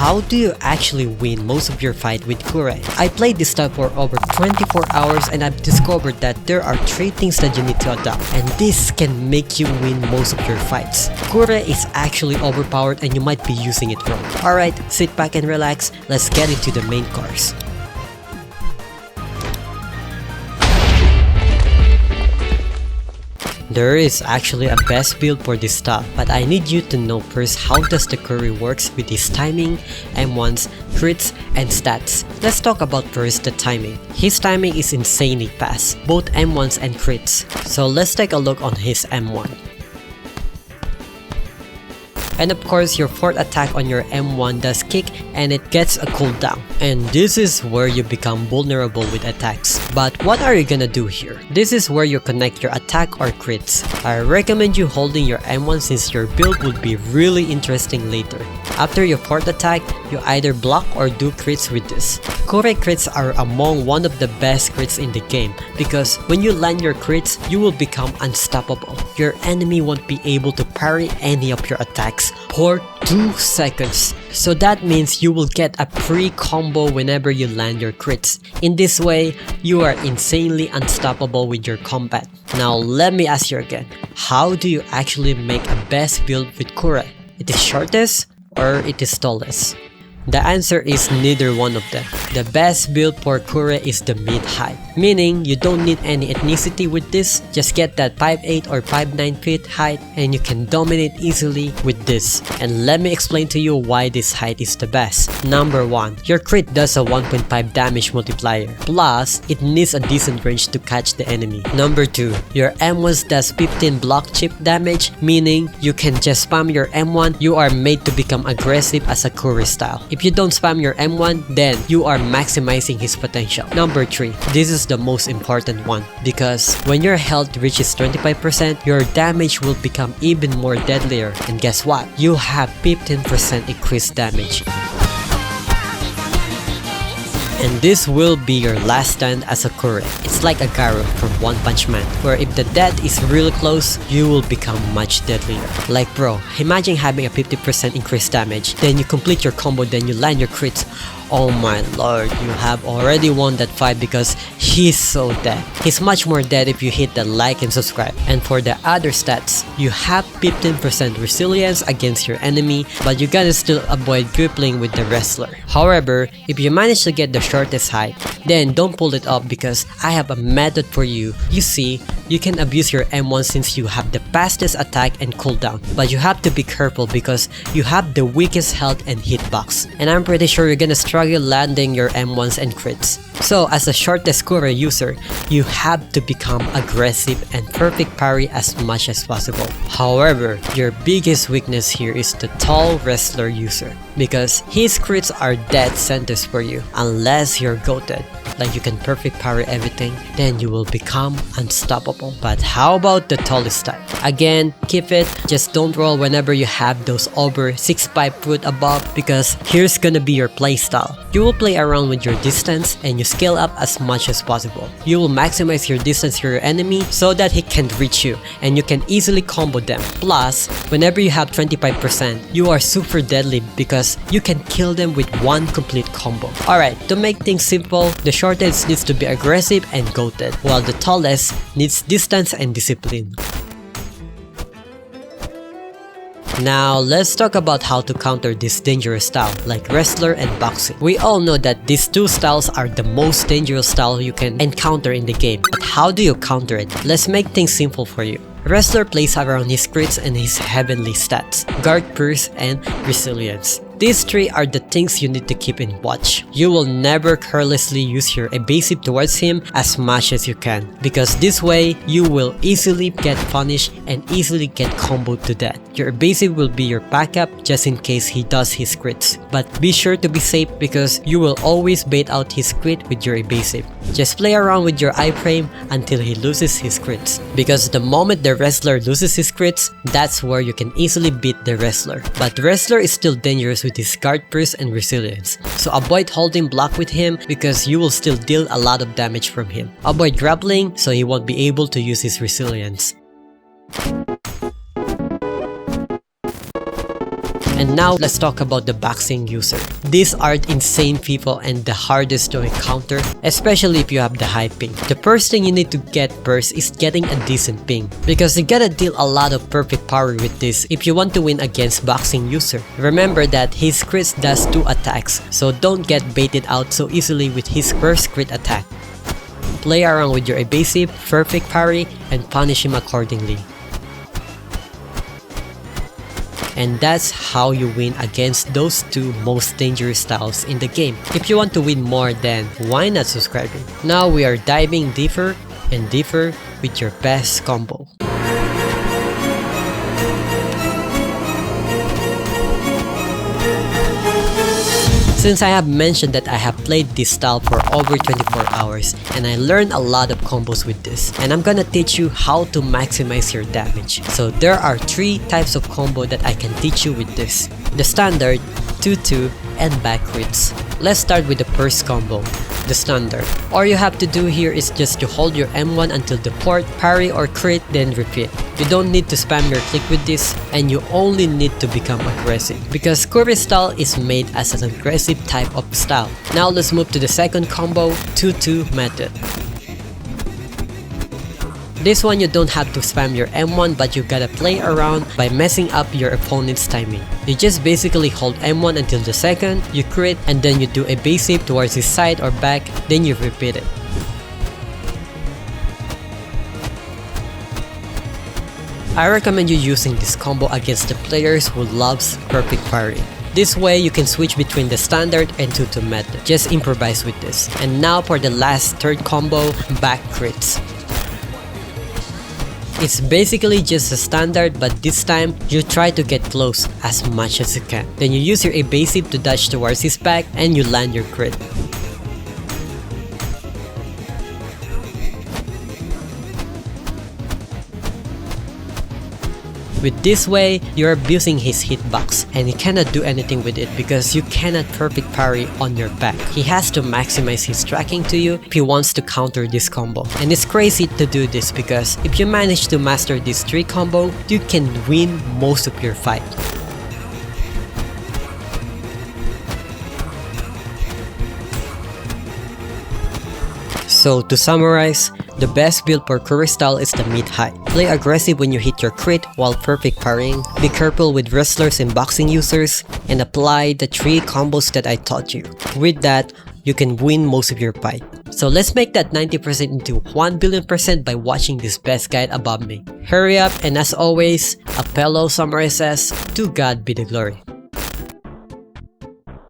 how do you actually win most of your fight with Kure? I played this style for over 24 hours and I've discovered that there are 3 things that you need to adopt, and this can make you win most of your fights. Kure is actually overpowered and you might be using it wrong. Alright, sit back and relax, let's get into the main course. There is actually a best build for this style, but I need you to know first how does the Kure works with his timing, M1s, crits, and stats. Let's talk about first the timing. His timing is insanely fast, both M1s and crits. So let's take a look on his M1. And of course, your 4th attack on your M1 does kick and it gets a cooldown. And this is where you become vulnerable with attacks. But what are you gonna do here? This is where you connect your attack or crits. I recommend you holding your M1 since your build would be really interesting later. After your 4th attack, you either block or do crits with this. Kure crits are among one of the best crits in the game because when you land your crits, you will become unstoppable. Your enemy won't be able to parry any of your attacks for 2 seconds. So that means you will get a free combo whenever you land your crits. In this way, you are insanely unstoppable with your combat. Now let me ask you again, how do you actually make a best build with Kure? It is shortest or it is tallest? The answer is neither one of them. The best build for Kure is the mid-height, meaning you don't need any ethnicity with this, just get that 5'8 or 5'9 feet height and you can dominate easily with this. And let me explain to you why this height is the best. Number 1, your crit does a 1.5 damage multiplier, plus it needs a decent range to catch the enemy. Number 2, your M1 does 15 block chip damage, meaning you can just spam your M1, you are made to become aggressive as a Kure style. If you don't spam your M1, then you are maximizing his potential. Number 3, this is the most important one because when your health reaches 25%, your damage will become even more deadlier. And guess what? You have 15% increased damage. And this will be your last stand as a Kure. It's like a Garu from One Punch Man, where if the death is really close, you will become much deadlier. Like bro, imagine having a 50% increased damage, then you complete your combo, then you land your crits. Oh my lord, you have already won that fight because he's so dead. He's much more dead if you hit the like and subscribe. And for the other stats, you have 15% resilience against your enemy, but you gotta still avoid crippling with the wrestler. However, if you manage to get the shortest height, then don't pull it up because I have a method for you. You see, you can abuse your M1 since you have the fastest attack and cooldown, but you have to be careful because you have the weakest health and hitbox. And I'm pretty sure you're gonna struggle landing your M1s and crits. So as a shortest Kure user, you have to become aggressive and perfect parry as much as possible. However, your biggest weakness here is the tall wrestler user because his crits are dead centers for you unless you're goated. Like you can perfect parry everything, then you will become unstoppable. But how about the tallest type? Again, keep it, just don't roll whenever you have those over 6'5" foot above because here's gonna be your playstyle. You will play around with your distance and you scale up as much as possible. You will maximize your distance to your enemy so that he can't reach you and you can easily combo them. Plus, whenever you have 25%, you are super deadly because you can kill them with one complete combo. Alright, to make things simple, the shortest needs to be aggressive and goated, while the tallest needs distance and discipline. Now, let's talk about how to counter this dangerous style like wrestler and boxing. We all know that these 2 styles are the most dangerous style you can encounter in the game. But how do you counter it? Let's make things simple for you. Wrestler plays around his crits and his heavenly stats, guard burst, and resilience. These 3 are the things you need to keep in watch. You will never carelessly use your evasive towards him as much as you can because this way you will easily get punished and easily get comboed to death. Your evasive will be your backup just in case he does his crits. But be sure to be safe because you will always bait out his crit with your evasive. Just play around with your iframe until he loses his crits because the moment the wrestler loses his crits, that's where you can easily beat the wrestler. But the wrestler is still dangerous with his guard burst and resilience, so avoid holding block with him because you will still deal a lot of damage from him. Avoid grappling so he won't be able to use his resilience. And now let's talk about the boxing user. These are insane people and the hardest to encounter, especially if you have the high ping. The first thing you need to get first is getting a decent ping, because you gotta deal a lot of perfect parry with this if you want to win against boxing user. Remember that his crit does 2 attacks, so don't get baited out so easily with his first crit attack. Play around with your evasive, perfect parry, and punish him accordingly. And that's how you win against those 2 most dangerous styles in the game. If you want to win more, then why not subscribing? Now we are diving deeper and deeper with your best combo. Since I have mentioned that I have played this style for over 24 hours and I learned a lot of combos with this, and I'm gonna teach you how to maximize your damage. So there are 3 types of combo that I can teach you with this: the standard, 2-2, and back crits. Let's start with the first combo, the standard. All you have to do here is just to hold your M1 until the port, parry or crit, then repeat. You don't need to spam your click with this, and you only need to become aggressive, because Kure Style is made as an aggressive type of style. Now let's move to the second combo, 2-2 method. This one you don't have to spam your M1, but you gotta play around by messing up your opponent's timing. You just basically hold M1 until the second, you crit, and then you do a basic towards his side or back, then you repeat it. I recommend you using this combo against the players who loves perfect parry. This way you can switch between the standard and 2-2 method. Just improvise with this. And now for the last third combo, back crits. It's basically just a standard, but this time you try to get close as much as you can. Then you use your evasive to dash towards his back and you land your crit. With this way, you're abusing his hitbox and he cannot do anything with it because you cannot perfect parry on your back. He has to maximize his tracking to you if he wants to counter this combo. And it's crazy to do this because if you manage to master this 3 combo, you can win most of your fight. So to summarize, the best build for Kure Style is the mid-high. Play aggressive when you hit your crit while perfect parrying, be careful with wrestlers and boxing users, and apply the 3 combos that I taught you. With that, you can win most of your fight. So let's make that 90% into 1,000,000,000% by watching this best guide above me. Hurry up, and as always, a fellow samurai says, to God be the glory.